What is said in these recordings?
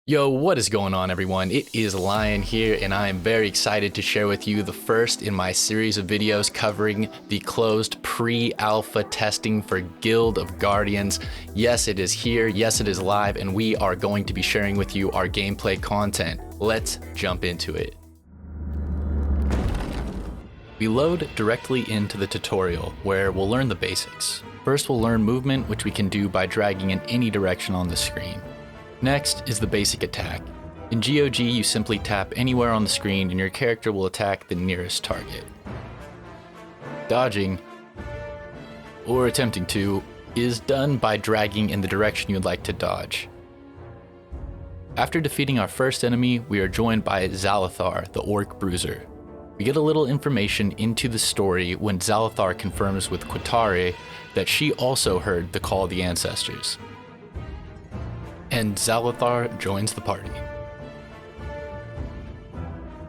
Yo, what is going on, everyone? It is Lion here, and I am very excited to share with you the first in my series of videos covering the closed pre-alpha testing for Guild of Guardians. Yes, it is here, yes, it is live, and we are going to be sharing with you our gameplay content. Let's jump into it. We load directly into the tutorial, where we'll learn the basics. First, we'll learn movement, which we can do by dragging in any direction on the screen. Next is the basic attack. In GOG, you simply tap anywhere on the screen and your character will attack the nearest target. Dodging, or attempting to, is done by dragging in the direction you'd like to dodge. After defeating our first enemy, we are joined by Zalathar, the Orc Bruiser. We get a little information into the story when Zalathar confirms with Quatari that she also heard the call of the ancestors. And Zalathar joins the party.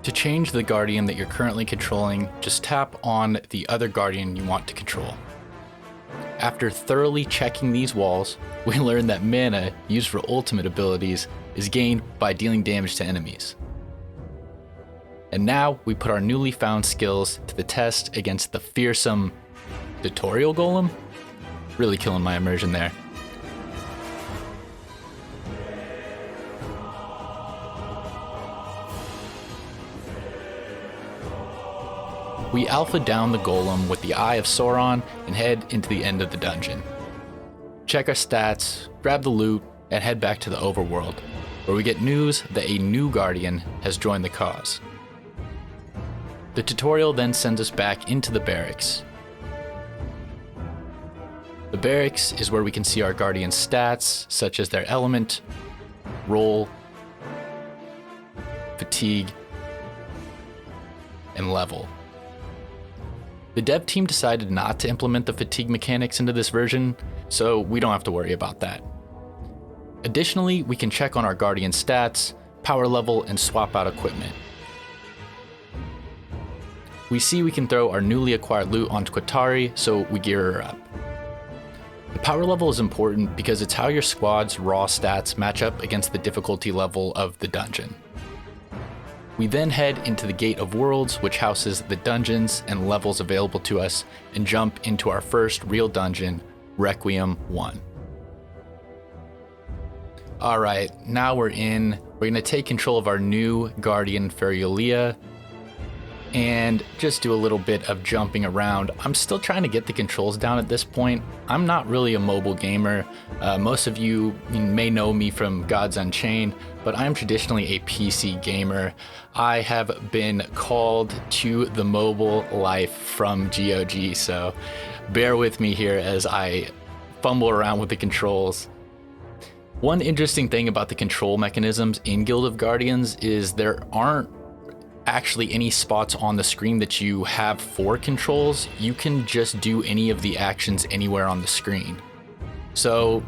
To change the guardian that you're currently controlling, just tap on the other guardian you want to control. After thoroughly checking these walls, we learn that mana used for ultimate abilities is gained by dealing damage to enemies. And now we put our newly found skills to the test against the fearsome tutorial golem? Really killing my immersion there. We alpha down the golem with the Eye of Sauron and head into the end of the dungeon. Check our stats, grab the loot, and head back to the Overworld, where we get news that a new guardian has joined the cause. The tutorial then sends us back into the Barracks. The Barracks is where we can see our guardian's stats, such as their element, roll, fatigue, and level. The dev team decided not to implement the fatigue mechanics into this version, so we don't have to worry about that. Additionally, we can check on our guardian stats, power level, and swap out equipment. We see we can throw our newly acquired loot onto Quatari, so we gear her up. The power level is important because it's how your squad's raw stats match up against the difficulty level of the dungeon. We then head into the Gate of Worlds, which houses the dungeons and levels available to us, and jump into our first real dungeon, Requiem 1. Alright, now we're going to take control of our new guardian, Ferulia, and just do a little bit of jumping around. I'm still trying to get the controls down at this point. I'm not really a mobile gamer. Most of you may know me from Gods Unchained, but I'm traditionally a PC gamer. I have been called to the mobile life from GOG, so bear with me here as I fumble around with the controls. One interesting thing about the control mechanisms in Guild of Guardians is there aren't actually any spots on the screen that you have for controls. You can just do any of the actions anywhere on the screen. So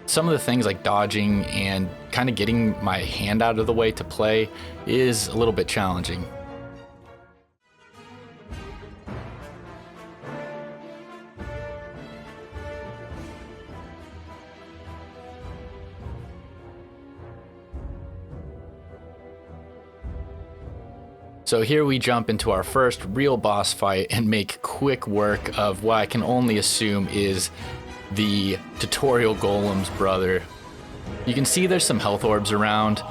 some of the things like dodging and kind of getting my hand out of the way to play is a little bit challenging. So here we jump into our first real boss fight and make quick work of what I can only assume is the tutorial golem's brother. You can see there's some health orbs around.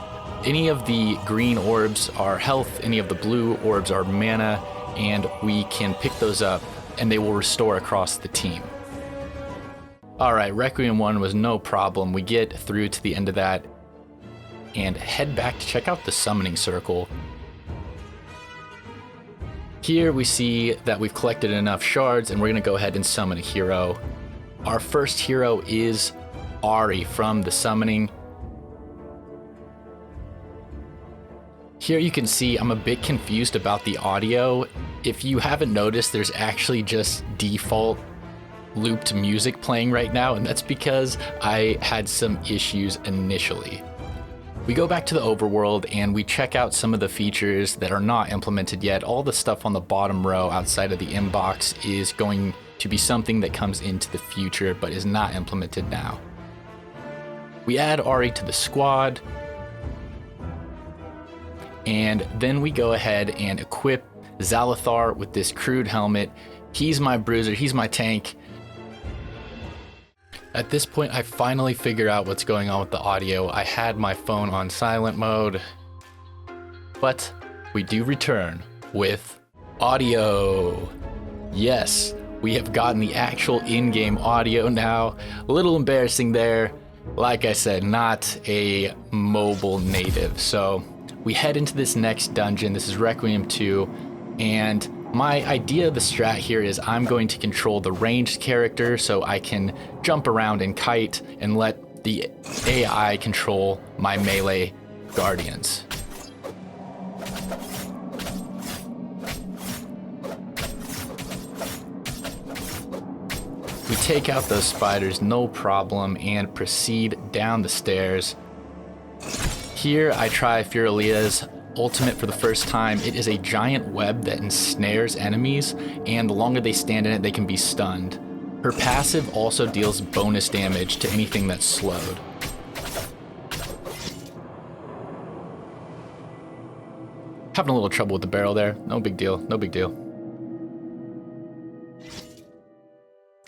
Any of the green orbs are health, any of the blue orbs are mana, and we can pick those up and they will restore across the team. Alright, Requiem 1 was no problem. We get through to the end of that and head back to check out the summoning circle. Here we see that we've collected enough shards and we're going to go ahead and summon a hero. Our first hero is Ari from the summoning. Here you can see I'm a bit confused about the audio. If you haven't noticed, there's actually just default looped music playing right now, and that's because I had some issues initially. We go back to the Overworld and we check out some of the features that are not implemented yet. All the stuff on the bottom row outside of the inbox is going to be something that comes into the future but is not implemented now. We add Ari to the squad, And then we go ahead and equip Zalathar with this crude helmet. He's my bruiser, he's my tank. At this point, I finally figured out what's going on with the audio. I had my phone on silent mode, but we do return with audio. Yes, we have gotten the actual in-game audio now. A little embarrassing there. Like I said, not a mobile native. So we head into this next dungeon. This is Requiem 2, and my idea of the strat here is I'm going to control the ranged character so I can jump around and kite and let the AI control my melee guardians. We take out those spiders, no problem, and proceed down the stairs. Here I try Furilia's ultimate for the first time. It is a giant web that ensnares enemies, and the longer they stand in it, they can be stunned. Her passive also deals bonus damage to anything that's slowed. Having a little trouble with the barrel there. No big deal, no big deal.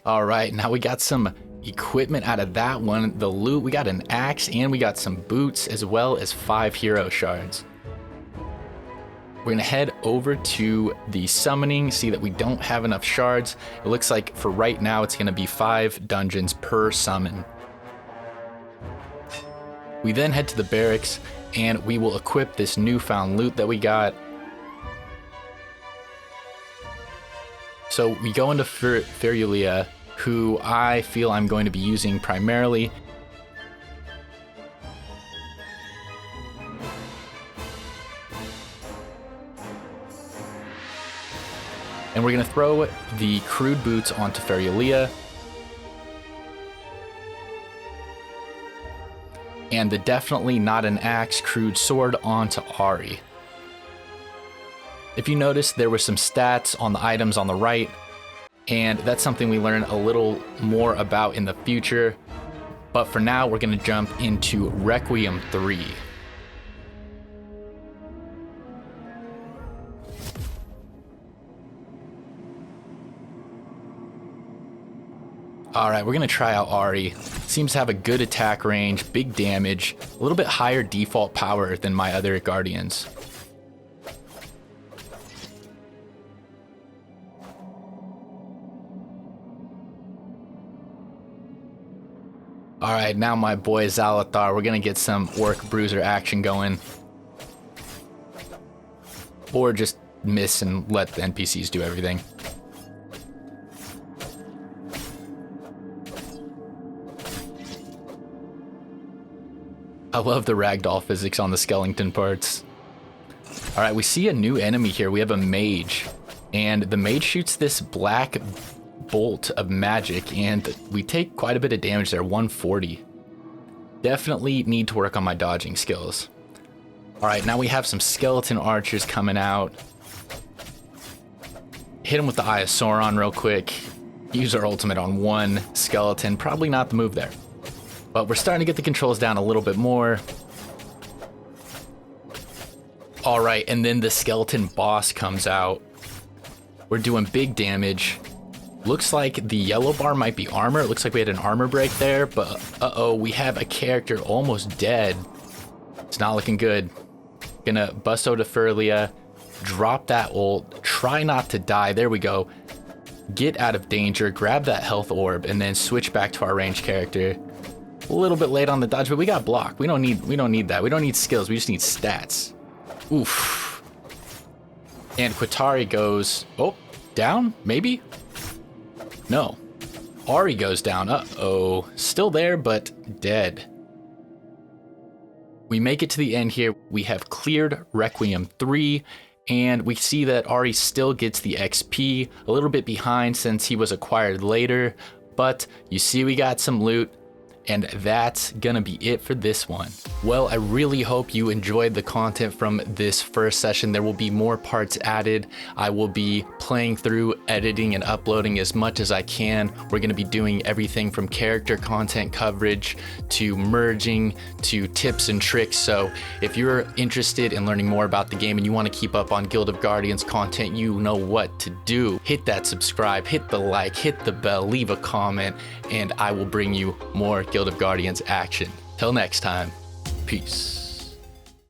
All right, now we got some equipment out of that one. The loot, we got an axe and we got some boots as well as 5 hero shards. We're gonna head over to the summoning, see that we don't have enough shards. It looks like for right now, it's gonna be 5 dungeons per summon. We then head to the barracks and we will equip this newfound loot that we got. So we go into Ferulia, who I feel I'm going to be using primarily. And we're going to throw the crude boots onto Ferulia. And the definitely not an axe crude sword onto Ari. If you notice, there were some stats on the items on the right, and that's something we learn a little more about in the future. But for now, we're going to jump into Requiem 3. Alright, we're going to try out Ari. Seems to have a good attack range, big damage, a little bit higher default power than my other guardians. Alright, now my boy Zalathar, we're going to get some orc bruiser action going. Or just miss and let the NPCs do everything. I love the ragdoll physics on the skeleton parts. Alright, we see a new enemy here. We have a mage. And the mage shoots this black bolt of magic, and we take quite a bit of damage there, 140. Definitely need to work on my dodging skills. Alright, now we have some skeleton archers coming out. Hit him with the Eye of Sauron real quick. Use our ultimate on one skeleton. Probably not the move there. But we're starting to get the controls down a little bit more. Alright, and then the skeleton boss comes out. We're doing big damage. Looks like the yellow bar might be armor. It looks like we had an armor break there, but uh-oh, we have a character almost dead. It's not looking good. Gonna bust out to Ferulia, drop that ult, try not to die. There we go. Get out of danger, grab that health orb, and then switch back to our ranged character. A little bit late on the dodge, but we got block. We don't need that. We don't need skills. We just need stats. Oof. And Qatari goes, oh, down? Maybe? No. Ari goes down. Uh-oh. Still there, but dead. We make it to the end here. We have cleared Requiem 3, and we see that Ari still gets the XP, a little bit behind since he was acquired later, but you see we got some loot. And that's gonna be it for this one. Well, I really hope you enjoyed the content from this first session. There will be more parts added. I will be playing through, editing, and uploading as much as I can. We're gonna be doing everything from character content coverage to merging to tips and tricks. So if you're interested in learning more about the game and you wanna keep up on Guild of Guardians content, you know what to do. Hit that subscribe, hit the like, hit the bell, leave a comment, and I will bring you more Guild of Guardians action. Till next time, peace.